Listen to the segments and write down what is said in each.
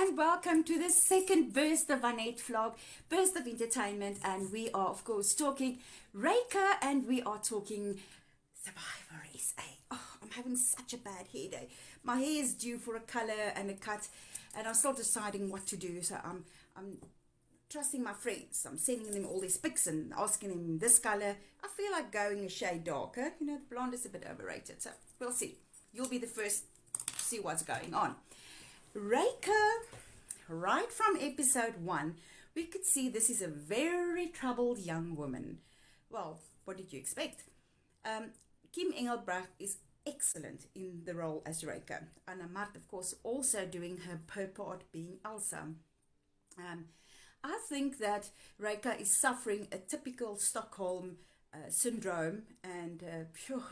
and welcome to the second burst of our net vlog, burst of entertainment, and we are of course talking REYKA and we are talking Survivor SA. Oh, I'm having such a bad hair day. My hair is due for a color and a cut, and I'm still deciding what to do. So I'm trusting my friends. I'm sending them all these pics and asking them this color. I feel like going a shade darker. You know, the blonde is a bit overrated, so we'll see. You'll be the first to see what's going on. REYKA, right from episode 1, we could see this is a very troubled young woman. Well, what did you expect? Kim Engelbrecht is excellent in the role as REYKA. Anna Mart, of course, also doing her part being Elsa. I think that REYKA is suffering a typical Stockholm syndrome, and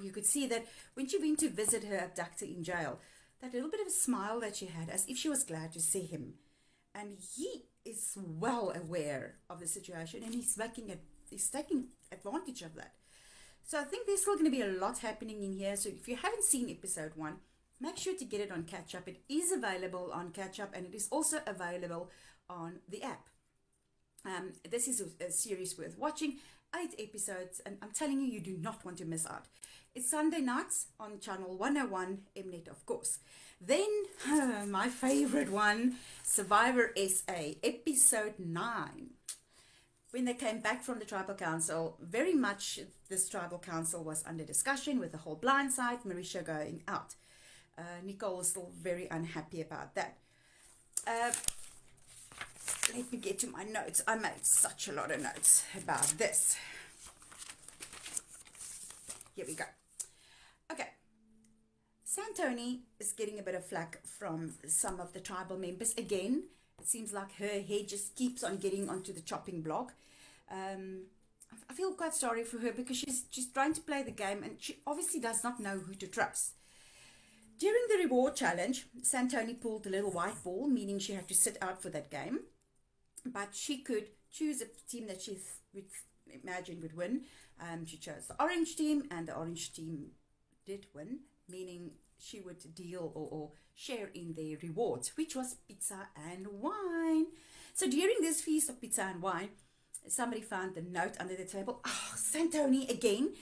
you could see that when she went to visit her abductor in jail, that little bit of a smile that she had, as if she was glad to see him. And he is well aware of the situation, and he's taking advantage of that. So I think there's still going to be a lot happening in here. So if you haven't seen episode 1, make sure to get it on Catch Up. It is available on Catch Up, and it is also available on the app. This is a series worth watching. 8 episodes, and I'm telling you, you do not want to miss out. It's Sunday nights on channel 101 Mnet, of course. Then my favorite one, Survivor SA, episode 9. When they came back from the tribal council, very much this tribal council was under discussion with the whole blindside, Marisha going out. Nicole is still very unhappy about that. Let me get to my notes. I made such a lot of notes about this. Here we go. Okay. Santoni is getting a bit of flack from some of the tribal members. Again, it seems like her head just keeps on getting onto the chopping block. I feel quite sorry for her because she's trying to play the game, and she obviously does not know who to trust. During the reward challenge, Santoni pulled the little white ball, meaning she had to sit out for that game. But she could choose a team that she would imagine would win. She chose the orange team, and the orange team did win, meaning she would deal or share in their rewards, which was pizza and wine. So during this feast of pizza and wine, somebody found the note under the table. Oh, Santoni again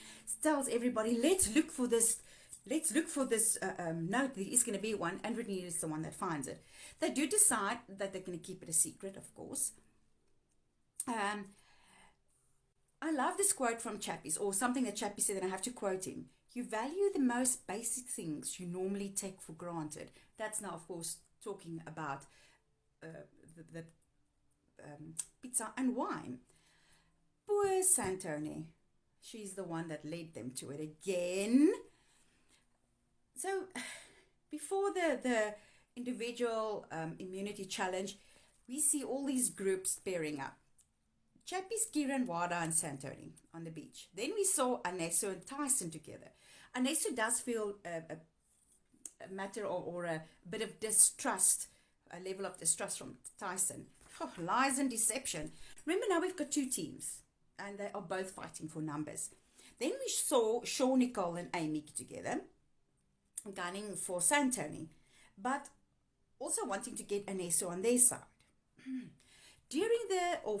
tells everybody, let's look for this note. There is going to be one, and Renee is the one that finds it. They do decide that they're going to keep it a secret, of course. I love this quote from Chappie's, or something that Chappie said, and I have to quote him. You value the most basic things you normally take for granted. That's now, of course, talking about the pizza and wine. Poor Santoni. She's the one that led them to it again. So, before the individual immunity challenge, we see all these groups pairing up. Chappie's, Kieran, Wada, and Santoni on the beach. Then we saw Anesu and Tyson together. Anesu does feel a matter or a bit of distrust, a level of distrust from Tyson. Oh, lies and deception. Remember, now we've got 2 teams, and they are both fighting for numbers. Then we saw Shawn, Nicole, and Amy together, gunning for Santoni, but also wanting to get Anesu on their side.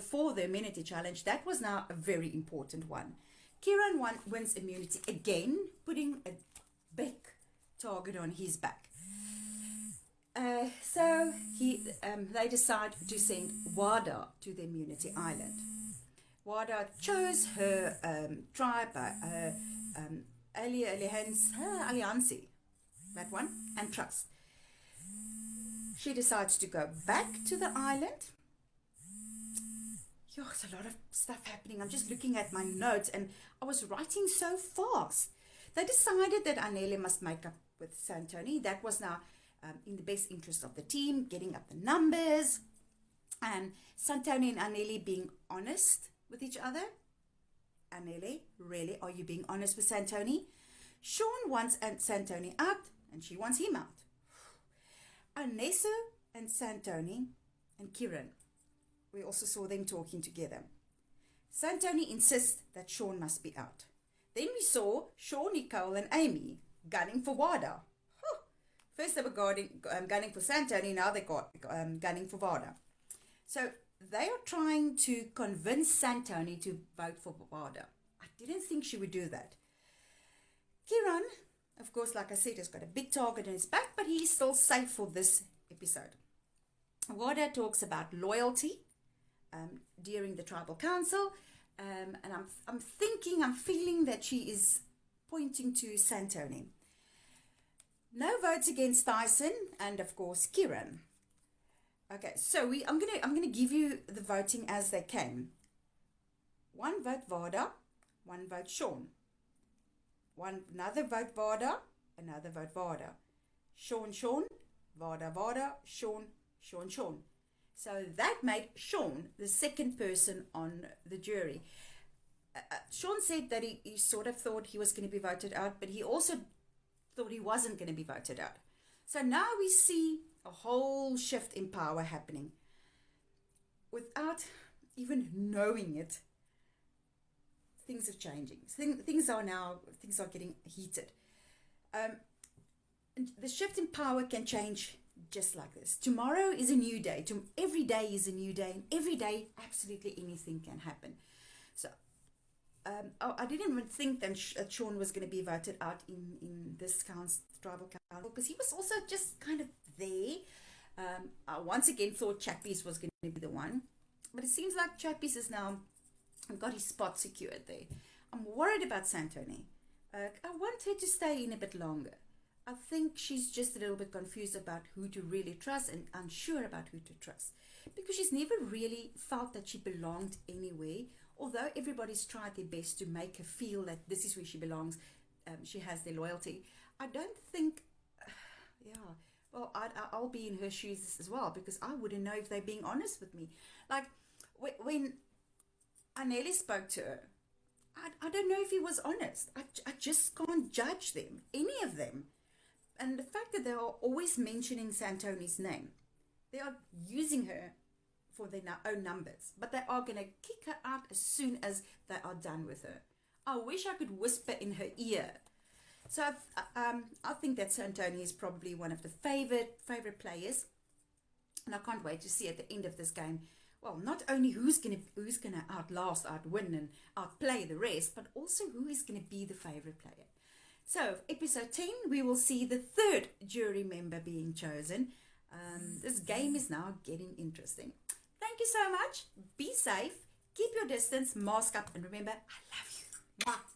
For the immunity challenge, that was now a very important one. Kieran wins immunity again, putting a big target on his back. So they decide to send Wada to the immunity island. Wada chose her tribe, Alliancy, that one, and Trust. She decides to go back to the island. There's a lot of stuff happening. I'm just looking at my notes, and I was writing so fast. They decided that Anele must make up with Santoni. That was now in the best interest of the team, getting up the numbers, and Santoni and Anele being honest with each other. Anele, really, are you being honest with Santoni? Shawn wants Santoni out, and she wants him out. Anesu and Santoni and Kieran, we also saw them talking together. Santoni insists that Shawn must be out. Then we saw Shawn, Nicole, and Amy gunning for Wada. First they were gunning for Santoni, now they got gunning for Vada. So they are trying to convince Santoni to vote for Vada. I didn't think she would do that. Kieran, of course, like I said, has got a big target in his back, but he's still safe for this episode. Vada talks about loyalty during the tribal council, and I'm feeling that she is pointing to Santoni. No votes against Tyson, and of course Kieran. Okay, so I'm gonna give you the voting as they came. 1 vote Vada, 1 vote Sean. Another vote Vada, another vote Vada. Sean, Vada, Sean. So that made Sean the second person on the jury. Sean said that he sort of thought he was going to be voted out, but he also thought he wasn't going to be voted out. So now we see a whole shift in power happening. Without even knowing it, things are changing. Things are getting heated. And the shift in power can change just like this. Tomorrow is a new day. Every day is a new day, and every day absolutely anything can happen. So I didn't even think that Sean was going to be voted out in this tribal council, because he was also just kind of there. I once again thought Chappies was going to be the one, but it seems like Chappies has now got his spot secured there. I'm worried about Santoni. I want her to stay in a bit longer. I think she's just a little bit confused about who to really trust and unsure about who to trust, because she's never really felt that she belonged anywhere. Although everybody's tried their best to make her feel that this is where she belongs, she has their loyalty. I don't think, well, I'll be in her shoes as well, because I wouldn't know if they're being honest with me. Like, when Anelli spoke to her, I don't know if he was honest. I just can't judge them, any of them. And the fact that they are always mentioning Santoni's name, they are using her for their own numbers, but they are going to kick her out as soon as they are done with her. I wish I could whisper in her ear. So I think that Santoni is probably one of the favorite players, and I can't wait to see at the end of this game, well, not only who's gonna outwin and outplay the rest, but also who is gonna be the favorite player. So episode 10, we will see the 3rd jury member being chosen. This game is now getting interesting. Thank you so much. Be safe. Keep your distance. Mask up. And remember, I love you. Bye.